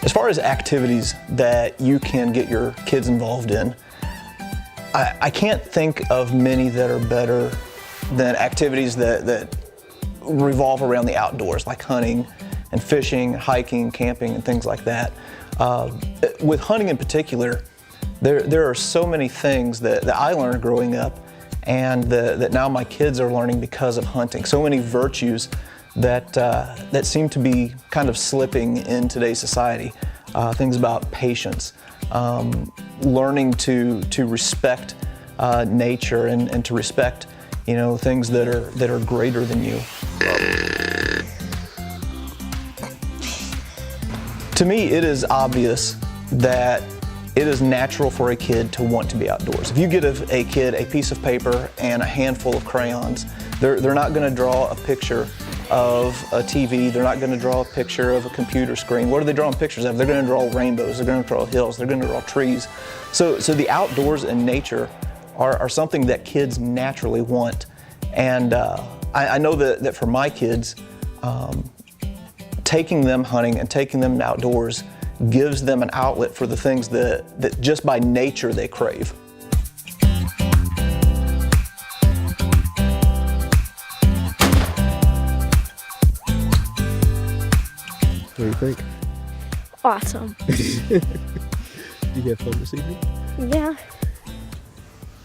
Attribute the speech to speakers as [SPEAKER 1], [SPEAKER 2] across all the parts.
[SPEAKER 1] As far as activities that you can get your kids involved in, I can't think of many that are better than activities that revolve around the outdoors, like hunting and fishing, hiking, camping, and things like that. With hunting in particular, there are so many things that I learned growing up and that now my kids are learning because of hunting. So many virtues that seem to be kind of slipping in today's society. Things about patience, learning to respect nature and to respect, things that are greater than you. To me, it is obvious that it is natural for a kid to want to be outdoors. If you get a kid a piece of paper and a handful of crayons, they're not going to draw a picture of a TV, they're not going to draw a picture of a computer screen. What are they drawing pictures of? They're going to draw rainbows, they're going to draw hills, they're going to draw trees. So the outdoors and nature are something that kids naturally want. And I know that for my kids, taking them hunting and taking them outdoors gives them an outlet for the things that just by nature they crave.
[SPEAKER 2] What do you think?
[SPEAKER 3] Awesome.
[SPEAKER 2] Did you have fun this evening?
[SPEAKER 3] Yeah.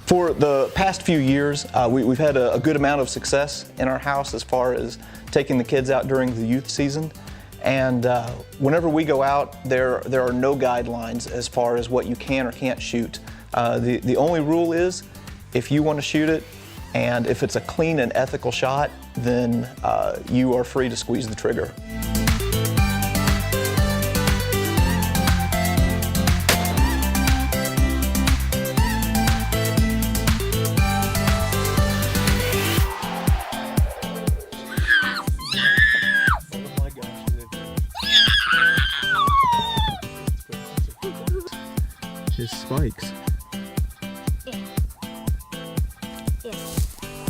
[SPEAKER 1] For the past few years, we've had a good amount of success in our house as far as taking the kids out during the youth season. And whenever we go out, there are no guidelines as far as what you can or can't shoot. The only rule is if you want to shoot it, and if it's a clean and ethical shot, then you are free to squeeze the trigger.
[SPEAKER 2] His spikes.
[SPEAKER 3] Yeah.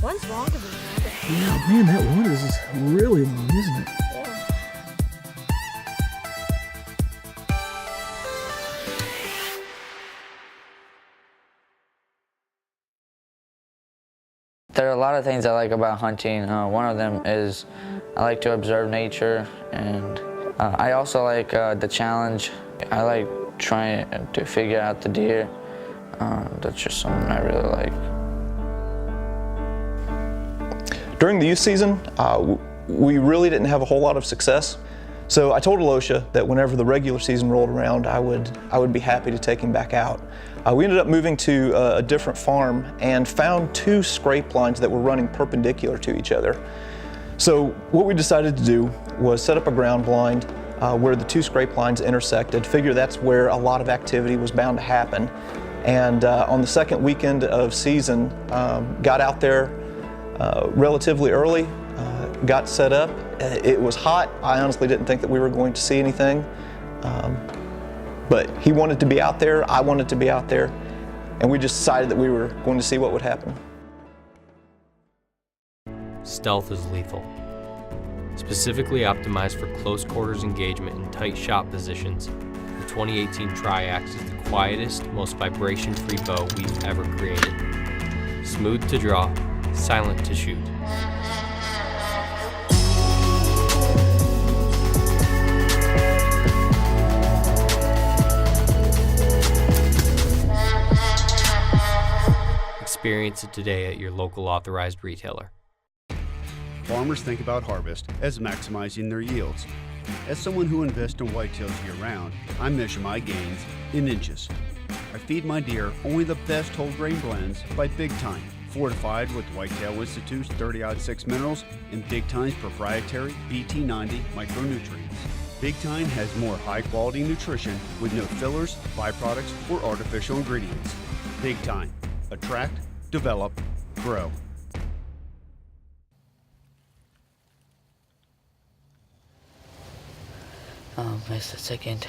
[SPEAKER 3] One's longer than the other.
[SPEAKER 2] Yeah, man, that one is really long, isn't it?
[SPEAKER 3] Yeah.
[SPEAKER 4] There are a lot of things I like about hunting. One of them is I like to observe nature, and I also like the challenge. I like trying to figure out the deer. That's just something I really like.
[SPEAKER 1] During the youth season, we really didn't have a whole lot of success. So I told Alyosha that whenever the regular season rolled around, I would be happy to take him back out. We ended up moving to a different farm and found two scrape lines that were running perpendicular to each other. So what we decided to do was set up a ground blind where the two scrape lines intersected. Figure that's where a lot of activity was bound to happen. And on the second weekend of season, got out there relatively early, got set up. It was hot. I honestly didn't think that we were going to see anything. But he wanted to be out there, I wanted to be out there, and we just decided that we were going to see what would happen.
[SPEAKER 5] Stealth is lethal. Specifically optimized for close quarters engagement in tight shot positions, the 2018 Triax is the quietest, most vibration-free bow we've ever created. Smooth to draw, silent to shoot. Experience it today at your local authorized retailer.
[SPEAKER 6] Farmers think about harvest as maximizing their yields. As someone who invests in whitetails year-round, I measure my gains in inches. I feed my deer only the best whole grain blends by Big Time, fortified with Whitetail Institute's 30-6 minerals and Big Time's proprietary BT90 micronutrients. Big Time has more high-quality nutrition with no fillers, byproducts, or artificial ingredients. Big Time. Attract, develop, grow.
[SPEAKER 4] It's the second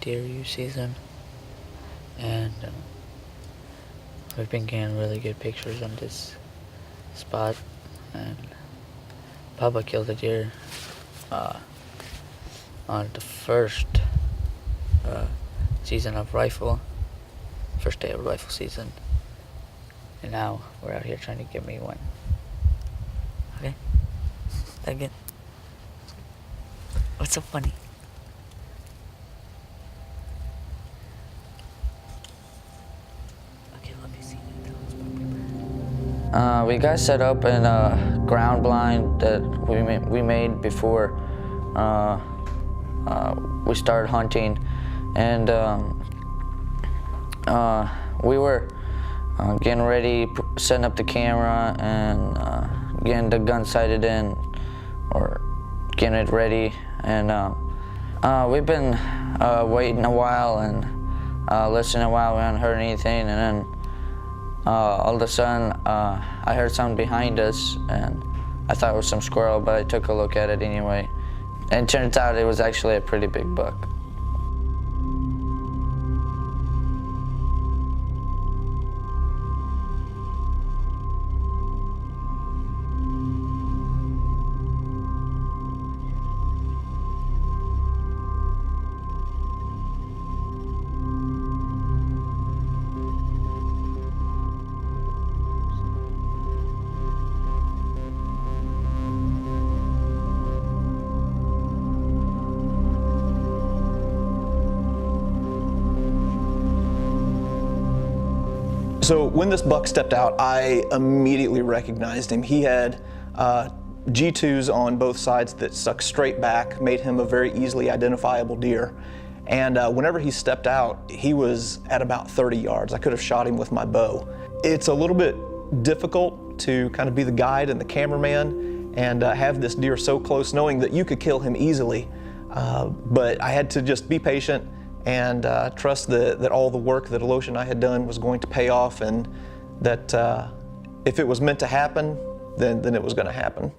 [SPEAKER 4] deer use season, and we've been getting really good pictures on this spot, and Papa killed a deer on the first season of rifle, first day of rifle season, and now we're out here trying to get me one. Okay? Again. What's so funny? Okay, let me see. We got set up in a ground blind that we made before we started hunting, and we were getting ready, setting up the camera, and getting the gun sighted in, or getting it ready. And we've been waiting a while and listening a while. We haven't heard anything, and then all of a sudden I heard something behind us, and I thought it was some squirrel, but I took a look at it anyway. And it turns out it was actually a pretty big buck.
[SPEAKER 1] So when this buck stepped out, I immediately recognized him. He had G2s on both sides that stuck straight back, made him a very easily identifiable deer. And whenever he stepped out, he was at about 30 yards. I could have shot him with my bow. It's a little bit difficult to kind of be the guide and the cameraman and have this deer so close, knowing that you could kill him easily. But I had to just be patient and trust that all the work that Alyosha and I had done was going to pay off, and that if it was meant to happen, then it was going to happen.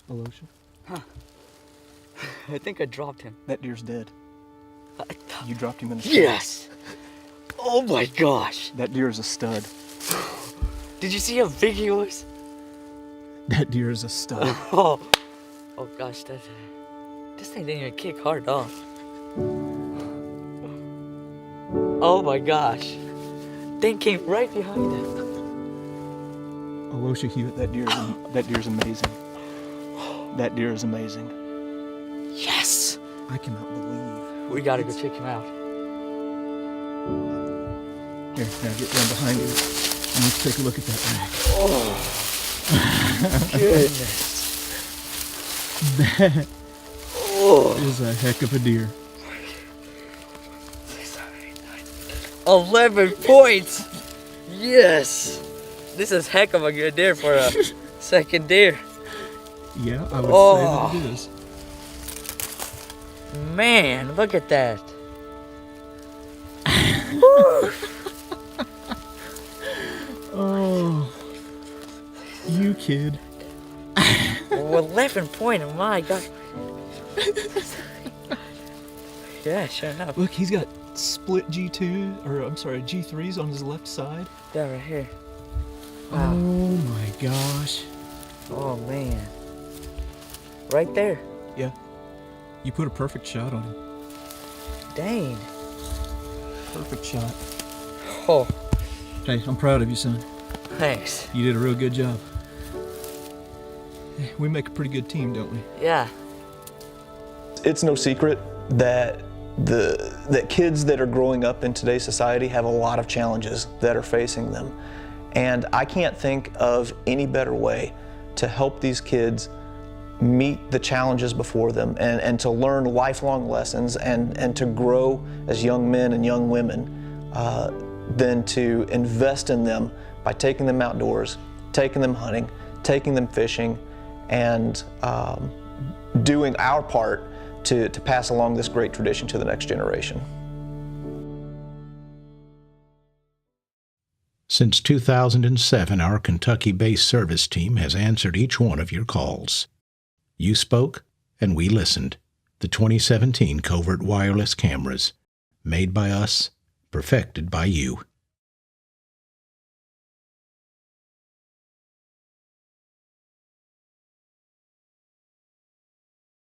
[SPEAKER 2] Alyosha,
[SPEAKER 4] I think I dropped him.
[SPEAKER 1] That deer's dead. You dropped him in the
[SPEAKER 4] Yes! Oh my gosh!
[SPEAKER 1] That deer is a stud.
[SPEAKER 4] Did you see how big he was?
[SPEAKER 2] that deer is a stud.
[SPEAKER 4] Oh gosh, this thing didn't even kick hard off. Oh my gosh. Thing came right behind him.
[SPEAKER 2] Alyosha, Huitt, that deer's amazing. That deer is amazing.
[SPEAKER 4] Yes!
[SPEAKER 2] I cannot believe.
[SPEAKER 4] We gotta go check him out.
[SPEAKER 2] Here, now get down behind you and let's take a look at that rack.
[SPEAKER 4] Oh, goodness.
[SPEAKER 2] That is a heck of a deer.
[SPEAKER 4] 11 points! Yes! This is heck of a good deer for a second deer.
[SPEAKER 2] Yeah, I would say that it is.
[SPEAKER 4] Man, look at that.
[SPEAKER 2] Oh, you kid.
[SPEAKER 4] Well, 11 point, oh my god. Yeah, sure enough.
[SPEAKER 2] Look, he's got split G3s on his left side.
[SPEAKER 4] Yeah, right here.
[SPEAKER 2] Wow. Oh my gosh.
[SPEAKER 4] Oh man. Right there.
[SPEAKER 2] Yeah. You put a perfect shot on him.
[SPEAKER 4] Dang.
[SPEAKER 2] Perfect shot.
[SPEAKER 4] Oh,
[SPEAKER 2] Hey, I'm proud of you, son.
[SPEAKER 4] thanks.
[SPEAKER 2] You did a real good job. Hey, we make a pretty good team, don't we?
[SPEAKER 4] Yeah.
[SPEAKER 1] It's no secret that that kids that are growing up in today's society have a lot of challenges that are facing them. And I can't think of any better way to help these kids meet the challenges before them and to learn lifelong lessons and to grow as young men and young women than to invest in them by taking them outdoors, taking them hunting, taking them fishing, and doing our part to pass along this great tradition to the next generation.
[SPEAKER 7] Since 2007, our Kentucky-based service team has answered each one of your calls. You spoke, and we listened. The 2017 Covert Wireless Cameras, made by us, perfected by you.